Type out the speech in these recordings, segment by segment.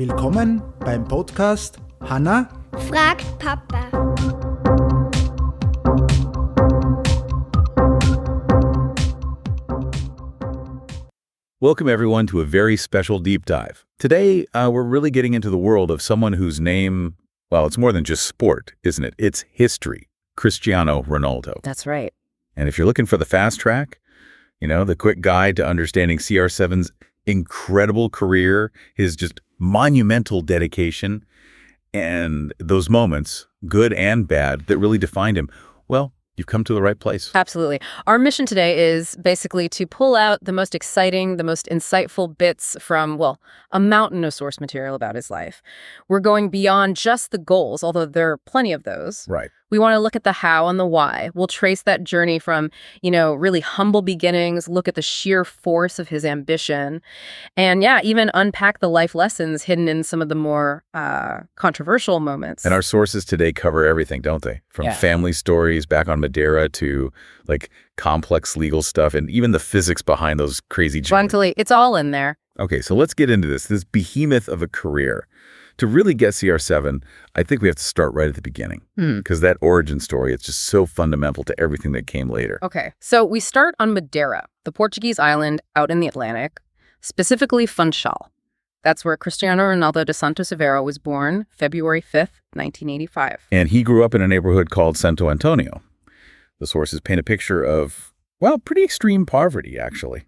Willkommen beim Podcast Hanna fragt Papa. Welcome, everyone, to a very special deep dive. Today, we're really getting into the world of someone whose name, well, it's more than just sport, isn't it? It's history. Cristiano Ronaldo. That's right. And if you're looking for the fast track, the quick guide to understanding CR7's incredible career, his just monumental dedication, and those moments, good and bad, that really defined him, well, you've come to the right place. Absolutely. Our mission today is basically to pull out the most exciting, the most insightful bits from, a mountain of source material about his life. We're going beyond just the goals, although there are plenty of those. Right. We want to look at the how and the why. We'll trace that journey from, really humble beginnings, look at the sheer force of his ambition, and even unpack the life lessons hidden in some of the more controversial moments. And our sources today cover everything, don't they? From family stories back on Madeira to complex legal stuff and even the physics behind those crazy journeys. Frankly, it's all in there. Okay, so let's get into this behemoth of a career. To really get CR7, I think we have to start right at the beginning, because that origin story is just so fundamental to everything that came later. Okay, so we start on Madeira, the Portuguese island out in the Atlantic, specifically Funchal. That's where Cristiano Ronaldo de Santos Aveiro was born, February 5th, 1985. And he grew up in a neighborhood called Santo Antonio. The sources paint a picture of, pretty extreme poverty, actually.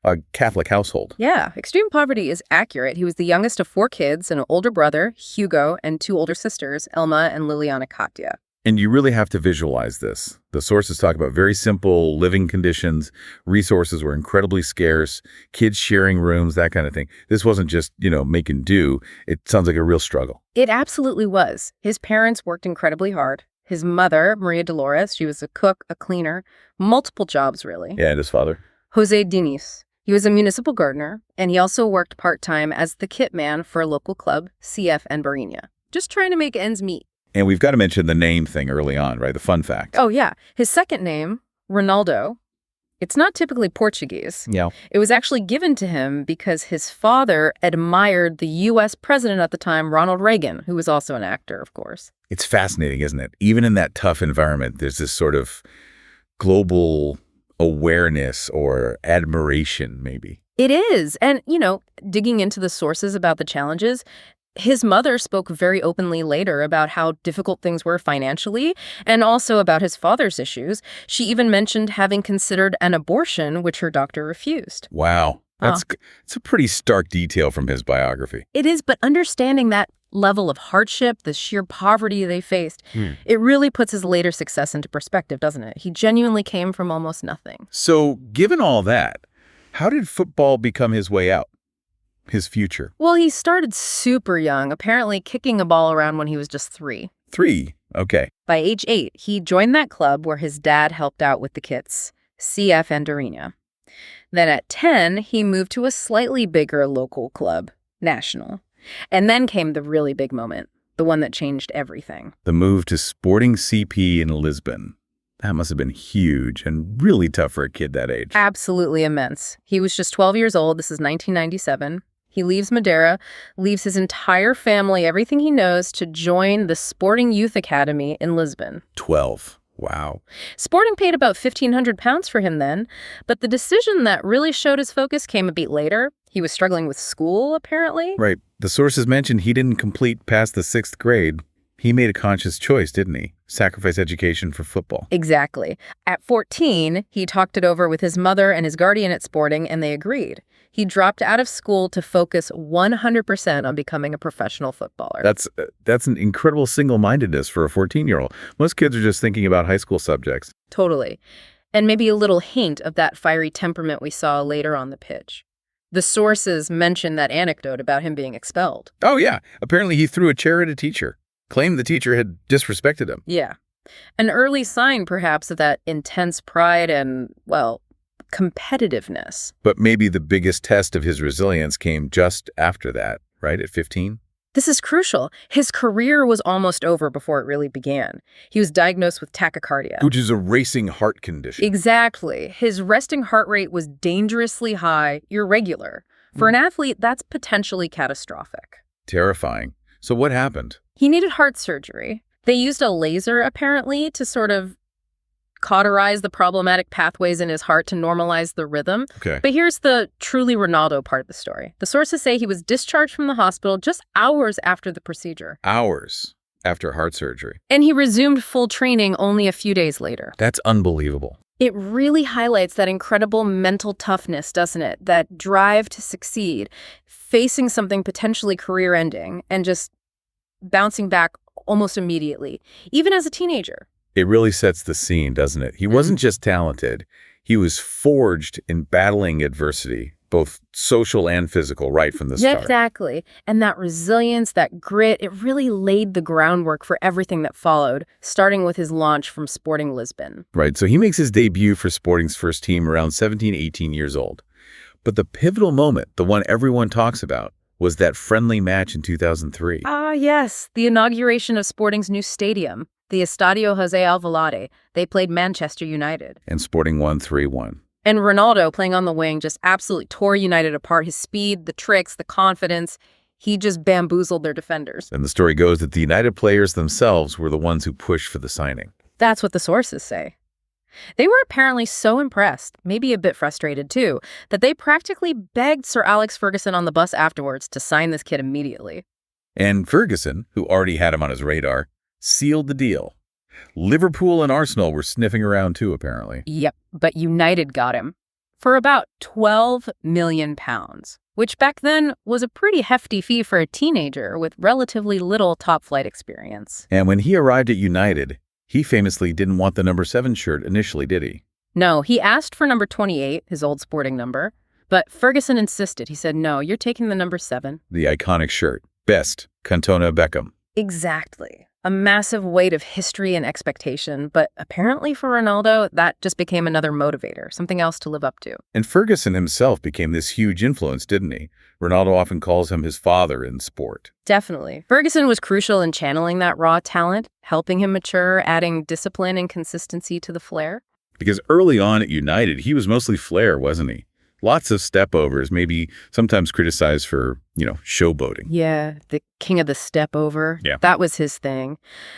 A Catholic household. Yeah, extreme poverty is accurate. He was the youngest of 4 kids, an older brother, Hugo, and 2 older sisters, Elma and Liliana Katia. And you really have to visualize this. The sources talk about very simple living conditions. Resources were incredibly scarce. Kids sharing rooms, that kind of thing. This wasn't just, making do. It sounds like a real struggle. It absolutely was. His parents worked incredibly hard. His mother, Maria Dolores, she was a cook, a cleaner, multiple jobs, really. Yeah, and his father? Jose Diniz. He was a municipal gardener, and he also worked part-time as the kit man for a local club, CF and Barrinha, just trying to make ends meet. And we've got to mention the name thing early on, right? The fun fact. Oh, yeah. His second name, Ronaldo, it's not typically Portuguese. Yeah. It was actually given to him because his father admired the U.S. president at the time, Ronald Reagan, who was also an actor, of course. It's fascinating, isn't it? Even in that tough environment, there's this sort of global awareness or admiration, maybe. It is. And, digging into the sources about the challenges, his mother spoke very openly later about how difficult things were financially and also about his father's issues. She even mentioned having considered an abortion, which her doctor refused. Wow. It's a pretty stark detail from his biography. It is, but understanding that level of hardship, the sheer poverty they faced, it really puts his later success into perspective, doesn't it? He genuinely came from almost nothing. So, given all that, how did football become his way out? His future? Well, he started super young, apparently kicking a ball around when he was just 3. 3? Okay. By age 8, he joined that club where his dad helped out with the kits, CF and Barrinha. Then at 10, he moved to a slightly bigger local club, National. And then came the really big moment, the one that changed everything. The move to Sporting CP in Lisbon. That must have been huge and really tough for a kid that age. Absolutely immense. He was just 12 years old. This is 1997. He leaves Madeira, leaves his entire family, everything he knows, to join the Sporting Youth Academy in Lisbon. 12. Wow. Sporting paid about £1,500 for him then, but the decision that really showed his focus came a bit later. He was struggling with school, apparently. Right. The sources mentioned he didn't complete past the 6th grade. He made a conscious choice, didn't he? Sacrifice education for football. Exactly. At 14, he talked it over with his mother and his guardian at Sporting, and they agreed. He dropped out of school to focus 100% on becoming a professional footballer. That's an incredible single-mindedness for a 14-year-old. Most kids are just thinking about high school subjects. Totally. And maybe a little hint of that fiery temperament we saw later on the pitch. The sources mention that anecdote about him being expelled. Oh, yeah. Apparently he threw a chair at a teacher, claimed the teacher had disrespected him. Yeah. An early sign, perhaps, of that intense pride and, competitiveness. But maybe the biggest test of his resilience came just after that, right, at 15? This is crucial. His career was almost over before it really began. He was diagnosed with tachycardia. Which is a racing heart condition. Exactly. His resting heart rate was dangerously high, irregular. For an athlete, that's potentially catastrophic. Terrifying. So what happened? He needed heart surgery. They used a laser, apparently, to sort of cauterize the problematic pathways in his heart to normalize the rhythm. Okay. But here's the truly Ronaldo part of the story. The sources say he was discharged from the hospital just hours after the procedure. Hours after heart surgery. And he resumed full training only a few days later. That's unbelievable. It really highlights that incredible mental toughness, doesn't it? That drive to succeed, facing something potentially career-ending and just bouncing back almost immediately, even as a teenager. It really sets the scene, doesn't it? He wasn't just talented. He was forged in battling adversity, both social and physical, right from the start. Exactly. And that resilience, that grit, it really laid the groundwork for everything that followed, starting with his launch from Sporting Lisbon. Right, so he makes his debut for Sporting's first team around 17, 18 years old. But the pivotal moment, the one everyone talks about, was that friendly match in 2003. Ah, yes, the inauguration of Sporting's new stadium, the Estadio José Alvalade. They played Manchester United. And Sporting won 3-1. And Ronaldo, playing on the wing, just absolutely tore United apart. His speed, the tricks, the confidence, he just bamboozled their defenders. And the story goes that the United players themselves were the ones who pushed for the signing. That's what the sources say. They were apparently so impressed, maybe a bit frustrated too, that they practically begged Sir Alex Ferguson on the bus afterwards to sign this kid immediately. And Ferguson, who already had him on his radar, sealed the deal. Liverpool and Arsenal were sniffing around too, apparently. Yep, but United got him for about £12 million, which back then was a pretty hefty fee for a teenager with relatively little top-flight experience. And when he arrived at United, he famously didn't want the number 7 shirt initially, did he? No, he asked for number 28, his old Sporting number, but Ferguson insisted. He said, no, you're taking the number 7. The iconic shirt. Best, Cantona Beckham. Exactly. A massive weight of history and expectation, but apparently for Ronaldo, that just became another motivator, something else to live up to. And Ferguson himself became this huge influence, didn't he? Ronaldo often calls him his father in sport. Definitely. Ferguson was crucial in channeling that raw talent, helping him mature, adding discipline and consistency to the flair. Because early on at United, he was mostly flair, wasn't he? Lots of step-overs, maybe sometimes criticized for, showboating. Yeah, the king of the step-over. Yeah. That was his thing.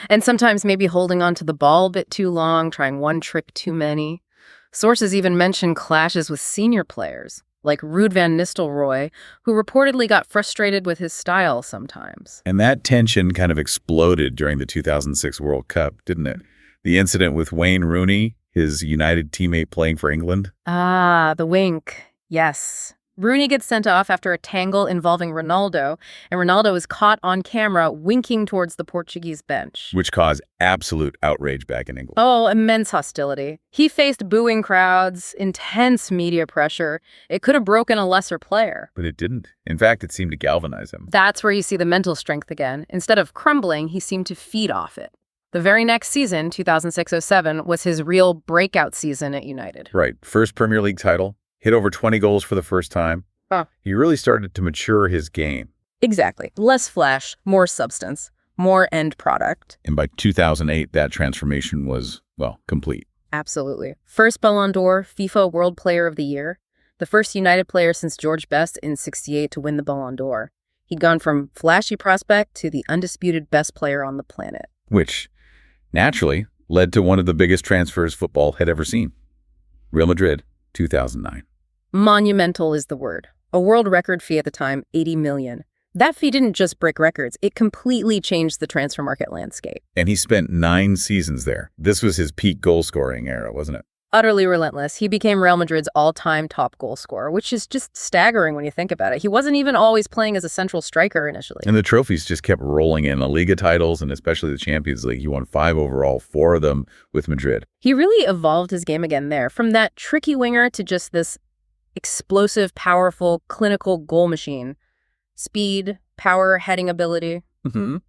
And sometimes maybe holding on to the ball a bit too long, trying one trick too many. Sources even mention clashes with senior players, like Ruud van Nistelrooy, who reportedly got frustrated with his style sometimes. And that tension kind of exploded during the 2006 World Cup, didn't it? The incident with Wayne Rooney, his United teammate playing for England. Ah, the wink. Yes. Rooney gets sent off after a tangle involving Ronaldo, and Ronaldo is caught on camera winking towards the Portuguese bench. Which caused absolute outrage back in England. Oh, immense hostility. He faced booing crowds, intense media pressure. It could have broken a lesser player. But it didn't. In fact, it seemed to galvanize him. That's where you see the mental strength again. Instead of crumbling, he seemed to feed off it. The very next season, 2006-07, was his real breakout season at United. Right. First Premier League title. Hit over 20 goals for the first time. He really started to mature his game. Exactly. Less flash, more substance, more end product. And by 2008, that transformation was, complete. Absolutely. First Ballon d'Or, FIFA World Player of the Year. The first United player since George Best in '68 to win the Ballon d'Or. He'd gone from flashy prospect to the undisputed best player on the planet. Which, naturally, led to one of the biggest transfers football had ever seen. Real Madrid, 2009. Monumental is the word. A world record fee at the time, $80 million. That fee didn't just break records, it completely changed the transfer market landscape. And he spent 9 seasons there. This was his peak goal-scoring era, wasn't it? Utterly relentless. He became Real Madrid's all-time top goal scorer, which is just staggering when you think about it. He wasn't even always playing as a central striker initially. And the trophies just kept rolling in. The Liga titles and especially the Champions League. He won 5 overall, 4 of them with Madrid. He really evolved his game again there, from that tricky winger to just this explosive, powerful, clinical goal machine. Speed, power, heading ability,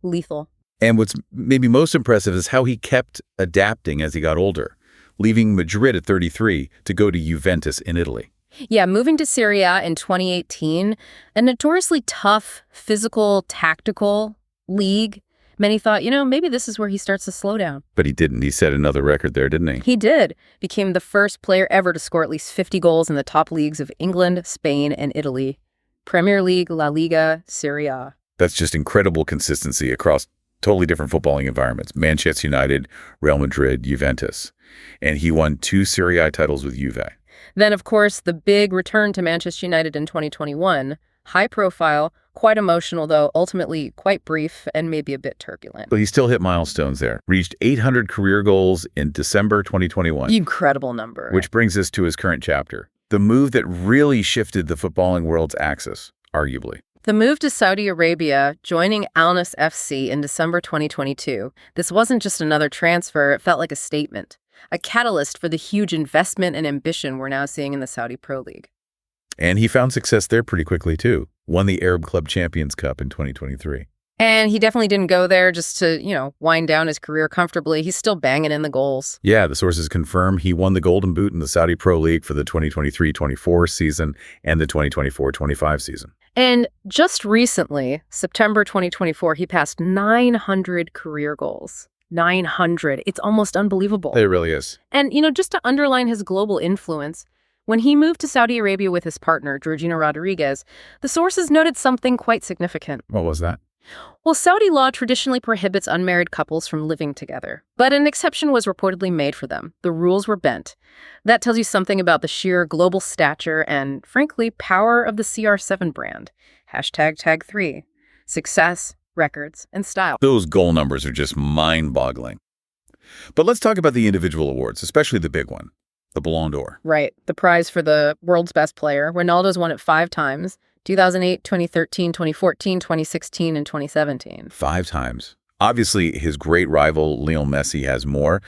lethal. And what's maybe most impressive is how he kept adapting as he got older, leaving Madrid at 33 to go to Juventus in Italy. Yeah, moving to Serie A in 2018, a notoriously tough, physical, tactical league. Many thought, maybe this is where he starts to slow down. But he didn't. He set another record there, didn't he? He did. Became the first player ever to score at least 50 goals in the top leagues of England, Spain, and Italy. Premier League, La Liga, Serie A. That's just incredible consistency across totally different footballing environments. Manchester United, Real Madrid, Juventus. And he won 2 Serie A titles with Juve. Then, of course, the big return to Manchester United in 2021. High profile, quite emotional, though ultimately quite brief and maybe a bit turbulent. But he still hit milestones there. Reached 800 career goals in December 2021. Incredible number. Which brings us to his current chapter. The move that really shifted the footballing world's axis, arguably. The move to Saudi Arabia, joining Al Nassr FC in December 2022. This wasn't just another transfer, it felt like a statement. A catalyst for the huge investment and ambition we're now seeing in the Saudi Pro League. And he found success there pretty quickly, too. Won the Arab Club Champions Cup in 2023. And he definitely didn't go there just to, wind down his career comfortably. He's still banging in the goals. Yeah, the sources confirm he won the Golden Boot in the Saudi Pro League for the 2023-24 season and the 2024-25 season. And just recently, September 2024, he passed 900 career goals. 900. It's almost unbelievable. It really is. And, just to underline his global influence, when he moved to Saudi Arabia with his partner, Georgina Rodriguez, the sources noted something quite significant. What was that? Well, Saudi law traditionally prohibits unmarried couples from living together, but an exception was reportedly made for them. The rules were bent. That tells you something about the sheer global stature and, frankly, power of the CR7 brand. #tag3. Success, records, and style. Those goal numbers are just mind-boggling. But let's talk about the individual awards, especially the big one, the Ballon d'Or. Right, the prize for the world's best player. Ronaldo's won it 5 times. 2008, 2013, 2014, 2016, and 2017. 5 times. Obviously, his great rival, Lionel Messi, has more,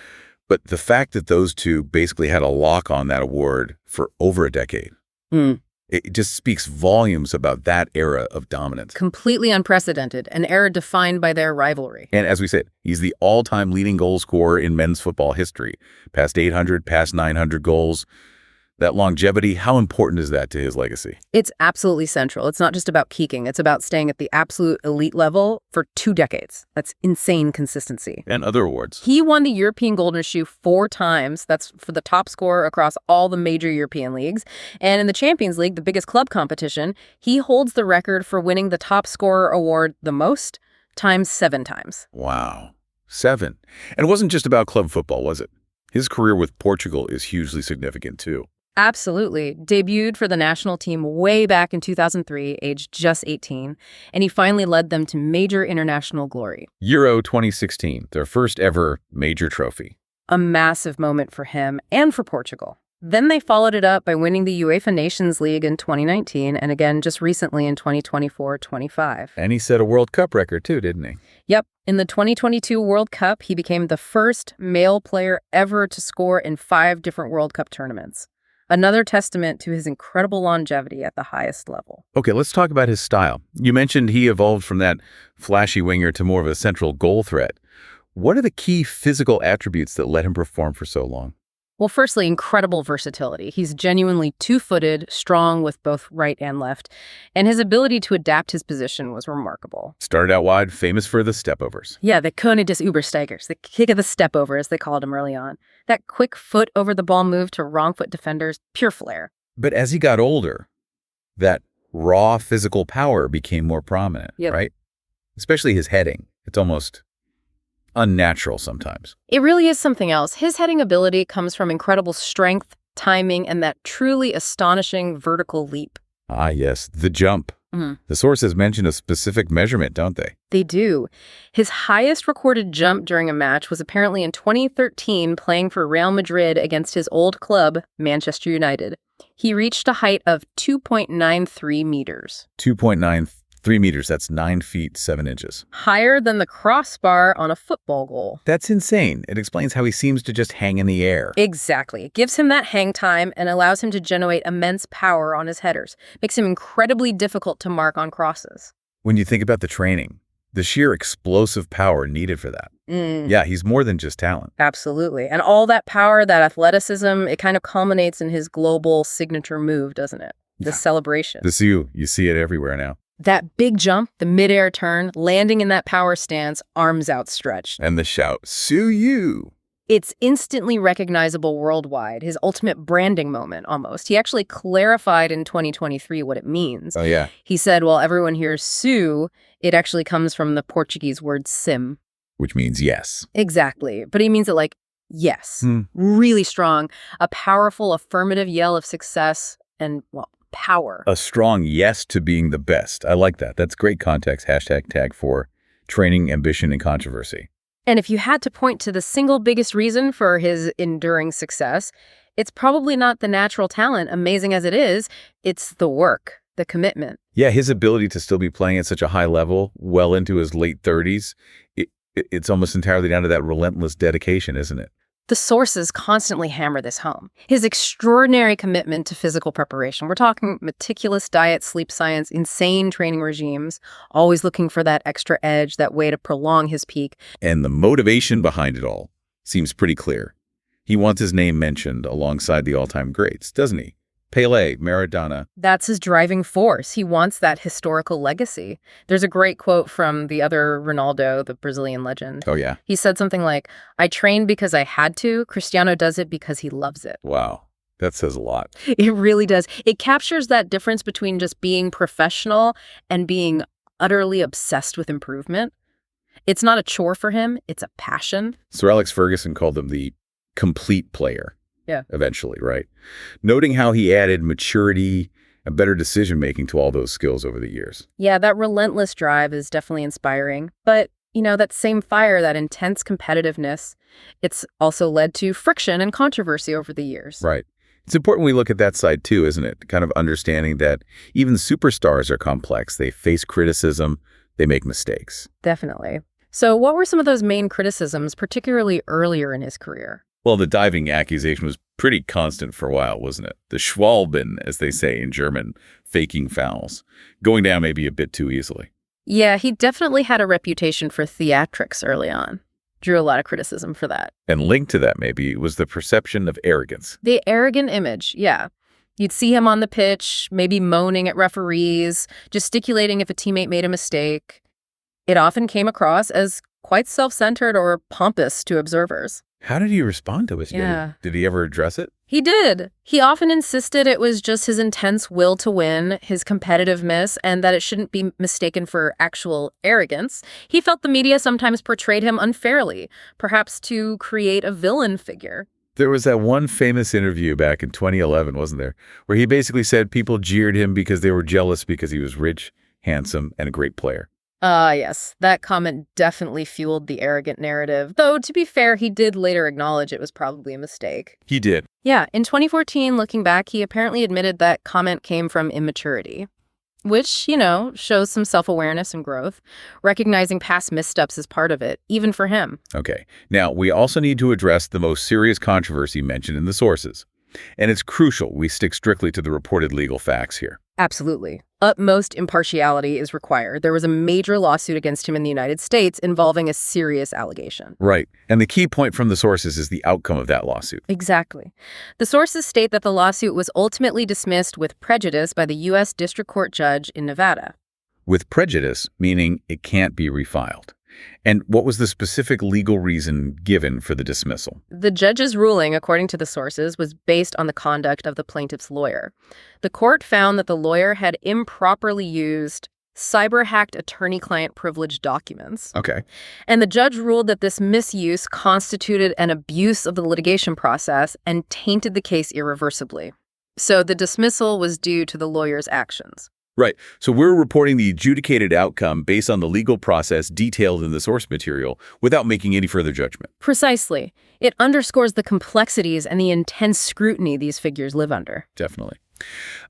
but the fact that those two basically had a lock on that award for over a decade, it just speaks volumes about that era of dominance. Completely unprecedented, an era defined by their rivalry. And as we said, he's the all-time leading goal scorer in men's football history. Past 800, past 900 goals. That longevity, how important is that to his legacy? It's absolutely central. It's not just about peaking. It's about staying at the absolute elite level for 2 decades. That's insane consistency. And other awards. He won the European Golden Shoe 4 times. That's for the top scorer across all the major European leagues. And in the Champions League, the biggest club competition, he holds the record for winning the top scorer award the most, times 7 times. Wow. 7. And it wasn't just about club football, was it? His career with Portugal is hugely significant, too. Absolutely. Debuted for the national team way back in 2003, aged just 18, and he finally led them to major international glory. Euro 2016, their first ever major trophy. A massive moment for him and for Portugal. Then they followed it up by winning the UEFA Nations League in 2019 and again just recently in 2024-25. And he set a World Cup record too, didn't he? Yep. In the 2022 World Cup, he became the first male player ever to score in 5 different World Cup tournaments. Another testament to his incredible longevity at the highest level. Okay, let's talk about his style. You mentioned he evolved from that flashy winger to more of a central goal threat. What are the key physical attributes that let him perform for so long? Well, firstly, incredible versatility. He's genuinely 2-footed, strong with both right and left, and his ability to adapt his position was remarkable. Started out wide, famous for the stepovers. Yeah, the König des Übersteigers, the kick of the stepover, as they called him early on. That quick foot over the ball move to wrong foot defenders, pure flair. But as he got older, that raw physical power became more prominent, right? Especially his heading. It's almost unnatural sometimes. It really is something else. His heading ability comes from incredible strength, timing, and that truly astonishing vertical leap. Ah, yes, the jump. The sources mention a specific measurement, don't they? They do. His highest recorded jump during a match was apparently in 2013 playing for Real Madrid against his old club, Manchester United. He reached a height of 2.93 meters. 2.93 meters, that's 9 feet, 7 inches. Higher than the crossbar on a football goal. That's insane. It explains how he seems to just hang in the air. Exactly. It gives him that hang time and allows him to generate immense power on his headers. Makes him incredibly difficult to mark on crosses. When you think about the training, the sheer explosive power needed for that. Yeah, he's more than just talent. Absolutely. And all that power, that athleticism, it kind of culminates in his global signature move, doesn't it? The celebration. The Sioux, you see it everywhere now. That big jump, the midair turn, landing in that power stance, arms outstretched. And the shout, "Sue you!" It's instantly recognizable worldwide, his ultimate branding moment, almost. He actually clarified in 2023 what it means. Oh, yeah. He said, well, everyone hears "su," it actually comes from the Portuguese word "sim." Which means yes. Exactly. But he means it like, yes. Really strong. A powerful affirmative yell of success and, well, power. A strong yes to being the best. I like that. That's great context. #tag for training, ambition, and controversy. And if you had to point to the single biggest reason for his enduring success, it's probably not the natural talent, amazing as it is. It's the work, the commitment. Yeah, his ability to still be playing at such a high level, well into his late 30s, it's almost entirely down to that relentless dedication, isn't it? The sources constantly hammer this home. His extraordinary commitment to physical preparation. We're talking meticulous diet, sleep science, insane training regimes, always looking for that extra edge, that way to prolong his peak. And the motivation behind it all seems pretty clear. He wants his name mentioned alongside the all-time greats, doesn't he? Pelé, Maradona. That's his driving force. He wants that historical legacy. There's a great quote from the other Ronaldo, the Brazilian legend. Oh, yeah. He said something like, "I trained because I had to. Cristiano does it because he loves it." Wow. That says a lot. It really does. It captures that difference between just being professional and being utterly obsessed with improvement. It's not a chore for him. It's a passion. Sir Alex Ferguson called him the complete player. Yeah. Eventually, right? Noting how he added maturity and better decision-making to all those skills over the years. Yeah, that relentless drive is definitely inspiring. But, that same fire, that intense competitiveness, it's also led to friction and controversy over the years. Right. It's important we look at that side too, isn't it? Kind of understanding that even superstars are complex. They face criticism. They make mistakes. Definitely. So what were some of those main criticisms, particularly earlier in his career? Well, the diving accusation was pretty constant for a while, wasn't it? The Schwalben, as they say in German, faking fouls, going down maybe a bit too easily. Yeah, he definitely had a reputation for theatrics early on. Drew a lot of criticism for that. And linked to that maybe was the perception of arrogance. The arrogant image, yeah. You'd see him on the pitch, maybe moaning at referees, gesticulating if a teammate made a mistake. It often came across as quite self-centered or pompous to observers. How did he respond to it? Yeah. Did he ever address it? He did. He often insisted it was just his intense will to win, his competitiveness, and that it shouldn't be mistaken for actual arrogance. He felt the media sometimes portrayed him unfairly, perhaps to create a villain figure. There was that one famous interview back in 2011, wasn't there, where he basically said people jeered him because they were jealous because he was rich, handsome, and a great player. Yes. That comment definitely fueled the arrogant narrative. Though, to be fair, he did later acknowledge it was probably a mistake. He did. Yeah. In 2014, looking back, he apparently admitted that comment came from immaturity, which, shows some self-awareness and growth. Recognizing past missteps is part of it, even for him. Okay. Now, we also need to address the most serious controversy mentioned in the sources. And it's crucial we stick strictly to the reported legal facts here. Absolutely. Utmost impartiality is required. There was a major lawsuit against him in the United States involving a serious allegation. Right. And the key point from the sources is the outcome of that lawsuit. Exactly. The sources state that the lawsuit was ultimately dismissed with prejudice by the U.S. District Court judge in Nevada. With prejudice, meaning it can't be refiled. And what was the specific legal reason given for the dismissal? The judge's ruling, according to the sources, was based on the conduct of the plaintiff's lawyer. The court found that the lawyer had improperly used cyber-hacked attorney-client privilege documents. Okay. And the judge ruled that this misuse constituted an abuse of the litigation process and tainted the case irreversibly. So the dismissal was due to the lawyer's actions. Right. So we're reporting the adjudicated outcome based on the legal process detailed in the source material without making any further judgment. Precisely. It underscores the complexities and the intense scrutiny these figures live under. Definitely.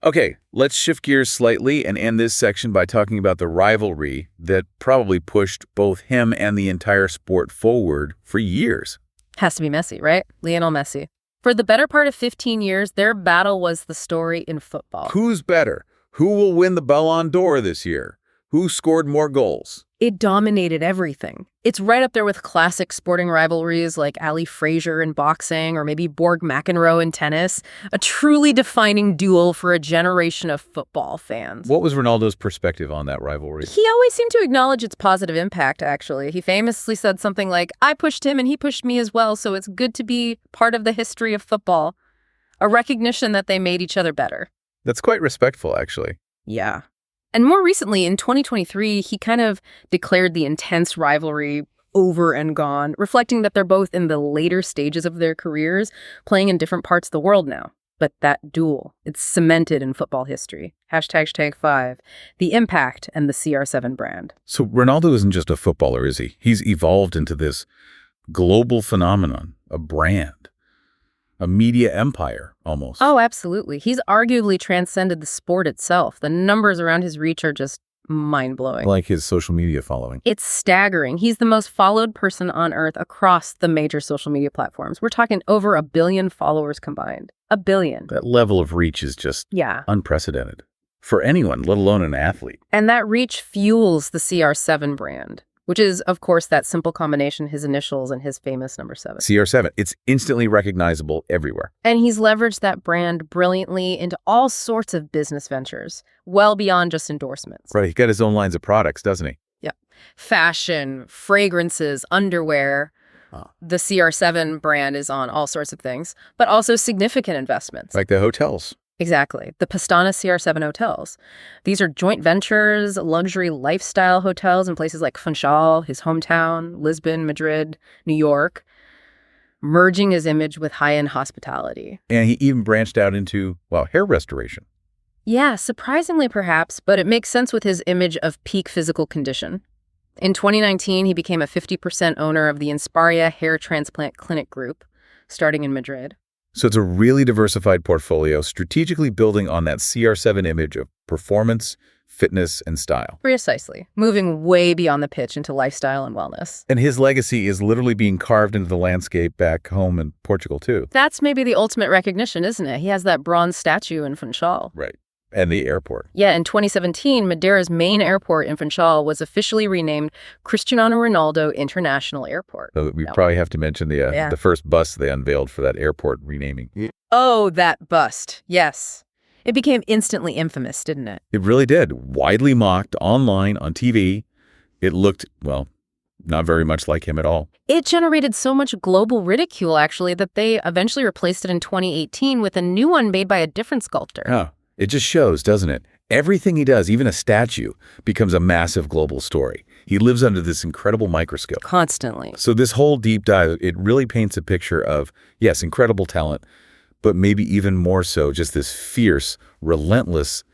Okay, let's shift gears slightly and end this section by talking about the rivalry that probably pushed both him and the entire sport forward for years. Has to be Messi, right? Lionel Messi. For the better part of 15 years, their battle was the story in football. Who's better? Who will win the Ballon d'Or this year? Who scored more goals? It dominated everything. It's right up there with classic sporting rivalries like Ali Frazier in boxing or maybe Borg McEnroe in tennis, a truly defining duel for a generation of football fans. What was Ronaldo's perspective on that rivalry? He always seemed to acknowledge its positive impact, actually. He famously said something like, "I pushed him and he pushed me as well, so it's good to be part of the history of football." A recognition that they made each other better. That's quite respectful, actually. Yeah. And more recently, in 2023, he kind of declared the intense rivalry over and gone, reflecting that they're both in the later stages of their careers, playing in different parts of the world now. But that duel, it's cemented in football history. #5, the impact and the CR7 brand. So Ronaldo isn't just a footballer, is he? He's evolved into this global phenomenon, a brand, a media empire, almost. Oh, absolutely. He's arguably transcended the sport itself. The numbers around his reach are just mind-blowing. Like his social media following. It's staggering. He's the most followed person on Earth across the major social media platforms. We're talking over 1 billion followers combined. 1 billion. That level of reach is just unprecedented for anyone, let alone an athlete. And that reach fuels the CR7 brand, which is, of course, that simple combination, his initials and his famous number 7. CR7, it's instantly recognizable everywhere. And he's leveraged that brand brilliantly into all sorts of business ventures, well beyond just endorsements. Right, he's got his own lines of products, doesn't he? Yep. Fashion, fragrances, underwear. The CR7 brand is on all sorts of things, but also significant investments. Like the hotels. Exactly. The Pastana CR7 hotels. These are joint ventures, luxury lifestyle hotels in places like Funchal, his hometown, Lisbon, Madrid, New York, merging his image with high-end hospitality. And he even branched out into, well, hair restoration. Yeah, surprisingly perhaps, but it makes sense with his image of peak physical condition. In 2019, he became a 50% owner of the Insparia Hair Transplant Clinic Group, starting in Madrid. So it's a really diversified portfolio, strategically building on that CR7 image of performance, fitness, and style. Precisely. Moving way beyond the pitch into lifestyle and wellness. And his legacy is literally being carved into the landscape back home in Portugal, too. That's maybe the ultimate recognition, isn't it? He has that bronze statue in Funchal. Right. And the airport. Yeah, in 2017, Madeira's main airport in Funchal was officially renamed Cristiano Ronaldo International Airport. So we probably have to mention the first bust they unveiled for that airport renaming. Oh, that bust. Yes. It became instantly infamous, didn't it? It really did. Widely mocked online, on TV. It looked, well, not very much like him at all. It generated so much global ridicule, actually, that they eventually replaced it in 2018 with a new one made by a different sculptor. Oh. It just shows, doesn't it? Everything he does, even a statue, becomes a massive global story. He lives under this incredible microscope. Constantly. So this whole deep dive, it really paints a picture of, yes, incredible talent, but maybe even more so just this fierce, relentless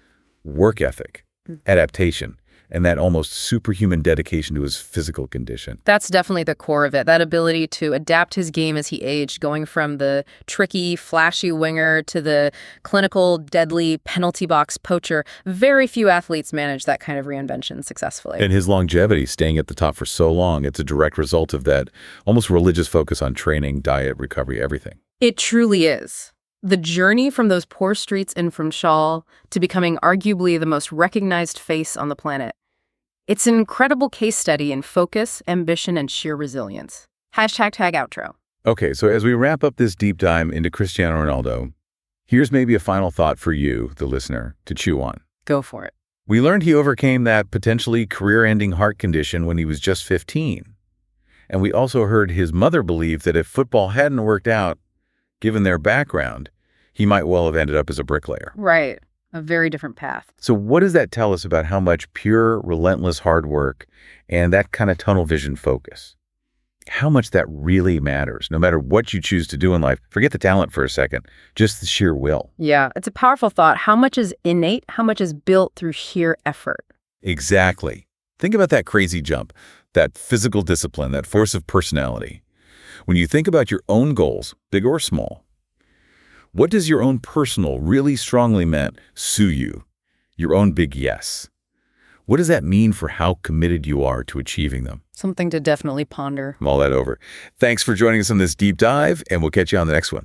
work ethic, adaptation, and that almost superhuman dedication to his physical condition. That's definitely the core of it, that ability to adapt his game as he aged, going from the tricky, flashy winger to the clinical, deadly penalty box poacher. Very few athletes manage that kind of reinvention successfully. And his longevity, staying at the top for so long, it's a direct result of that almost religious focus on training, diet, recovery, everything. It truly is. The journey from those poor streets in Funchal to becoming arguably the most recognized face on the planet. It's an incredible case study in focus, ambition, and sheer resilience. #outro. Okay, so as we wrap up this deep dive into Cristiano Ronaldo, here's maybe a final thought for you, the listener, to chew on. Go for it. We learned he overcame that potentially career-ending heart condition when he was just 15. And we also heard his mother believe that if football hadn't worked out, given their background, he might well have ended up as a bricklayer. Right. A very different path. So what does that tell us about how much pure, relentless hard work and that kind of tunnel vision focus, how much that really matters, no matter what you choose to do in life? Forget the talent for a second, just the sheer will. Yeah, it's a powerful thought. How much is innate? How much is built through sheer effort? Exactly. Think about that crazy jump, that physical discipline, that force of personality. When you think about your own goals, big or small, what does your own personal, really strongly meant sue you? Your own big yes. What does that mean for how committed you are to achieving them? Something to definitely ponder. Mull that over. Thanks for joining us on this deep dive, and we'll catch you on the next one.